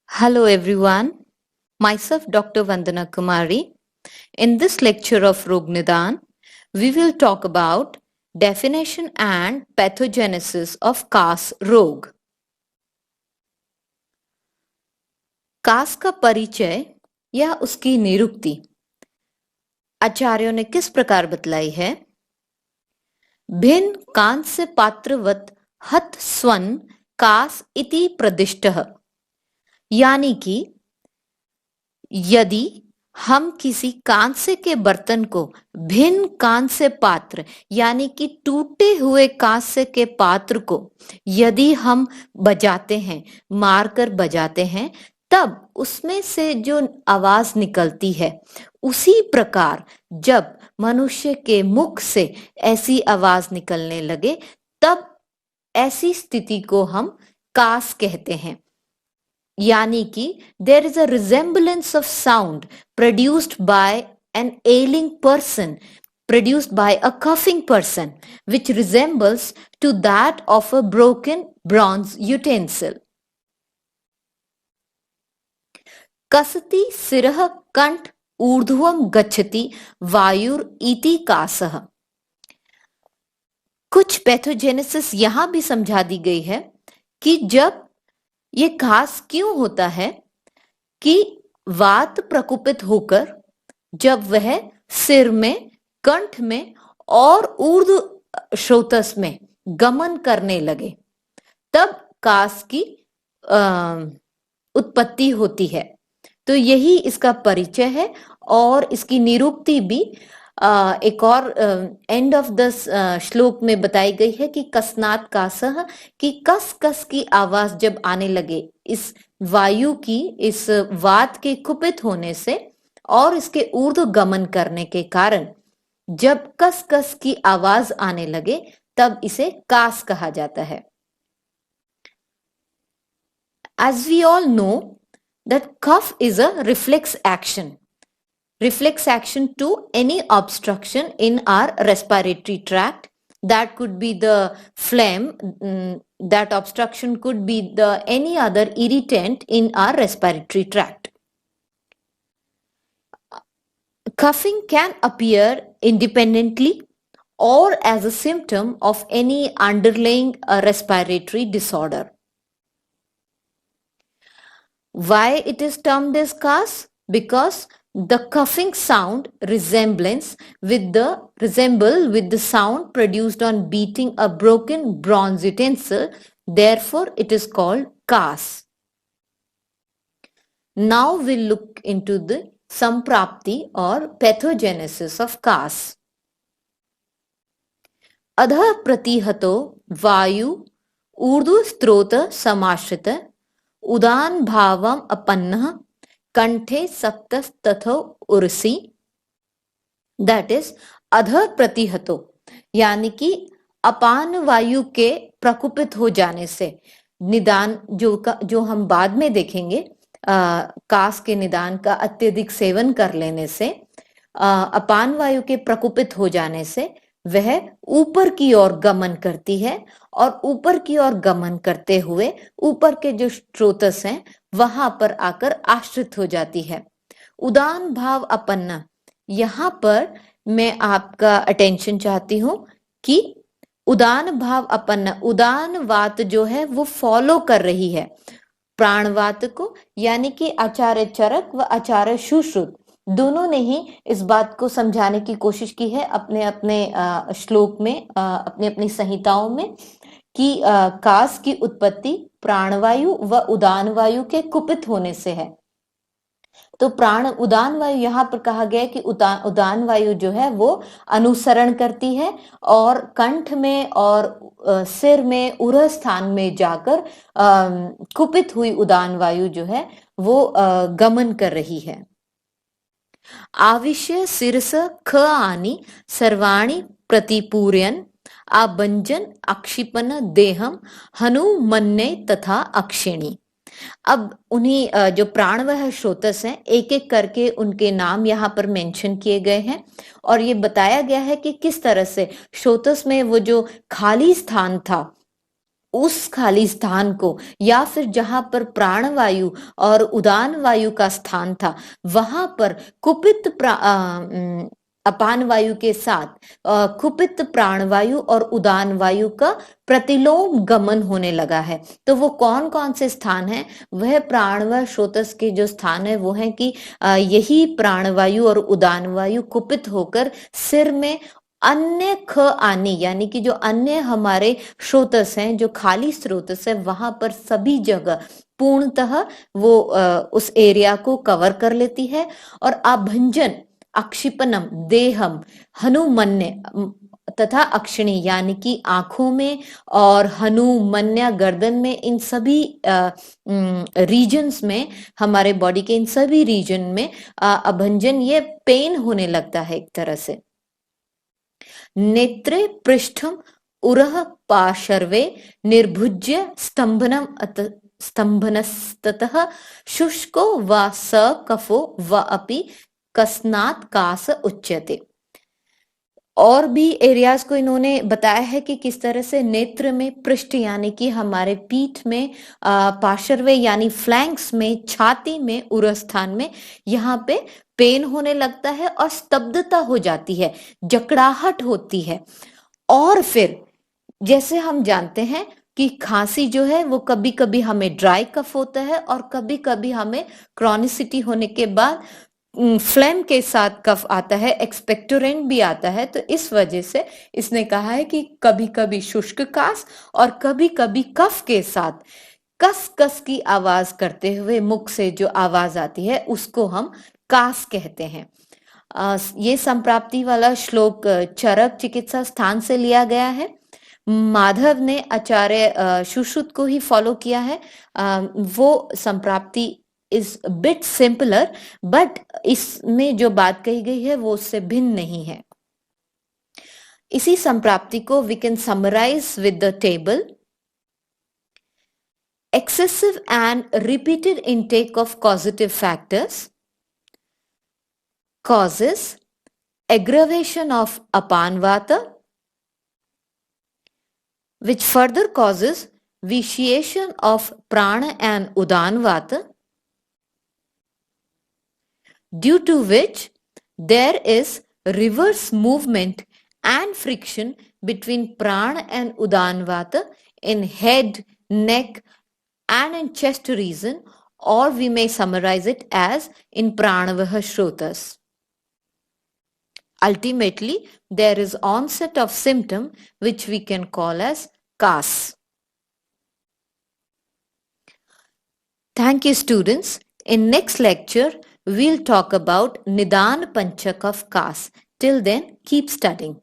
Hello everyone, myself Dr. Vandana Kumari. In this lecture of Rognidan, we will talk about definition and pathogenesis of कास रोग. कास का परिचय या उसकी निरुक्ति आचार्यों ने किस प्रकार बतलाई है? भिन्न कांस्य पात्रवत हत स्वन कास इति प्रदिष्टः, यानी कि यदि हम किसी कांस्य के बर्तन को भिन्न कांस्य पात्र यानी कि टूटे हुए कांस्य के पात्र को यदि हम बजाते हैं, मारकर बजाते हैं, तब उसमें से जो आवाज निकलती है, उसी प्रकार जब मनुष्य के मुख से ऐसी आवाज निकलने लगे, तब ऐसी स्थिति को हम कास कहते हैं. यानी कि there is a resemblance of sound produced by an ailing person, produced by a coughing person, which resembles to that of a broken bronze utensil. कसति सिरः कंठ ऊर्ध्वं गच्छति वायुर इति कासः. कुछ पैथोजेनेसिस यहां भी समझा दी गई है कि जब ये कास क्यों होता है कि वात प्रकोपित होकर जब वह सिर में, कंठ में और ऊर्ध्व श्रोतस में गमन करने लगे, तब कास की उत्पत्ति होती है. तो यही इसका परिचय है और इसकी निरुक्ति भी एक और एंड ऑफ द श्लोक में बताई गई है कि कसनात कासह, कि कस कस की आवाज जब आने लगे इस वायु की, इस वात के कुपित होने से और इसके ऊर्ध्व गमन करने के कारण जब कस कस की आवाज आने लगे, तब इसे कास कहा जाता है. As we all know that cough is a reflex action to any obstruction in our respiratory tract. That could be the phlegm, that obstruction could be the any other irritant in our respiratory tract. Coughing can appear independently or as a symptom of any underlying respiratory disorder. Why it is termed as cas? Because the coughing sound resemble with the sound produced on beating a broken bronze utensil. Therefore, it is called cas. Now we'll look into the samprapti or pathogenesis of cas. अधः प्रतिहतो वायु ऊर्ध्व स्त्रोत समाश्रित उदान भावम अपन्नः कंठे सप्तस तथो उर्सी. That is अधः प्रतिहतो, यानी कि अपान वायु के प्रकुपित हो जाने से, निदान जो हम बाद में देखेंगे, कास के निदान का अत्यधिक सेवन कर लेने से, अपान वायु के प्रकुपित हो जाने से वह ऊपर की ओर गमन करती है और ऊपर की ओर गमन करते हुए ऊपर के जो स्रोतस हैं वहां पर आकर आश्रित हो जाती है. उदान भाव अपन्ना, यहाँ पर मैं आपका अटेंशन चाहती हूं कि उदान भाव अपन्ना, उदान वात जो है वो फॉलो कर रही है प्राणवात को, यानी कि आचार्य चरक व आचार्य सुश्रुत दोनों ने ही इस बात को समझाने की कोशिश की है अपने अपने श्लोक में, अपनी अपनी संहिताओं में, कि कास की उत्पत्ति प्राणवायु व उदान वायु के कुपित होने से है. तो उदान वायु यहाँ पर कहा गया कि उदान वायु जो है वो अनुसरण करती है और कंठ में और सिर में, उरह स्थान में जाकर कुपित हुई उदान वायु जो है वो गमन कर रही है. आविश्य शिरस ख आनी सर्वाणी प्रतिपूर्यन आबंजन अक्षिपन देहम हनुमन्ने तथा अक्षिणी. अब उन्हीं जो प्राणवायु स्रोतस हैं, एक एक करके उनके नाम यहाँ पर मेंशन किए गए हैं और ये बताया गया है कि किस तरह से स्रोतस में वो जो खाली स्थान था, उस खाली स्थान को या फिर जहां पर प्राणवायु और उदान वायु का स्थान था, वहां पर अपान वायु के साथ कुपित प्राणवायु और उदान वायु का प्रतिलोम गमन होने लगा है। तो वो कौन कौन से स्थान हैं? वह प्राणवायु स्रोतस के जो स्थान है वो है कि यही प्राणवायु और उदान वायु कुपित होकर सिर में अन्य ख आनी, यानी कि जो अन्य हमारे स्रोतस हैं, जो खाली स्रोतस है, वहां पर सभी जगह पूर्णतः वो उस एरिया को कवर कर लेती है और आभंजन अक्षिपनम देहम हनुमन्य तथा अक्षिणी, यानी कि आंखों में और हनुमन्या गर्दन में, इन सभी रीजन्स में, हमारे बॉडी के इन सभी रीजन में अभंजन, ये पेन होने लगता है एक तरह से। नेत्रे पृष्ठम उरह पार्श्वे निर्भुज्य स्तंभनस्ततः शुष्को व स कफो व अपि कस्नात कास उच्यते। और भी एरियाज को इन्होंने बताया है कि किस तरह से नेत्र में पृष्ठ यानी कि हमारे पीठ में, पार्श्वे यानी फ्लैंक्स में, छाती में, उरह स्थान में यहाँ पे पेन होने लगता है और स्तब्धता हो जाती है, जकड़ाहट होती है। और फिर जैसे हम जानते हैं कि खांसी जो है वो कभी कभी हमें ड्राई कफ होता है और कभी कभी हमें क्रॉनिसिटी होने के बाद फ्लेम के साथ कफ आता है, एक्सपेक्टोरेंट भी आता है। तो इस वजह से इसने कहा है कि कभी कभी शुष्क कास और कभी कभी कफ के साथ कस कस की आवाज करते हुए मुख से जो आवाज आती है उसको हम कास कहते हैं। ये संप्राप्ति वाला श्लोक चरक चिकित्सा स्थान से लिया गया है। माधव ने आचार्य सुश्रुत को ही फॉलो किया है। वो संप्राप्ति इज बिट सिंपलर, बट इसमें जो बात कही गई है वो उससे भिन्न नहीं है। इसी संप्राप्ति को we can summarise with the table. Excessive and repeated intake of causative factors causes aggravation of apanvata, which further causes vitiation of prana and udanvata, due to which there is reverse movement and friction between prana and udanvata in head, neck, and in chest region, or we may summarize it as in pranavah shrotas. Ultimately, there is onset of symptom which we can call as kas. Thank you, students. In next lecture, we'll talk about Nidan Panchak of kas. Till then, keep studying.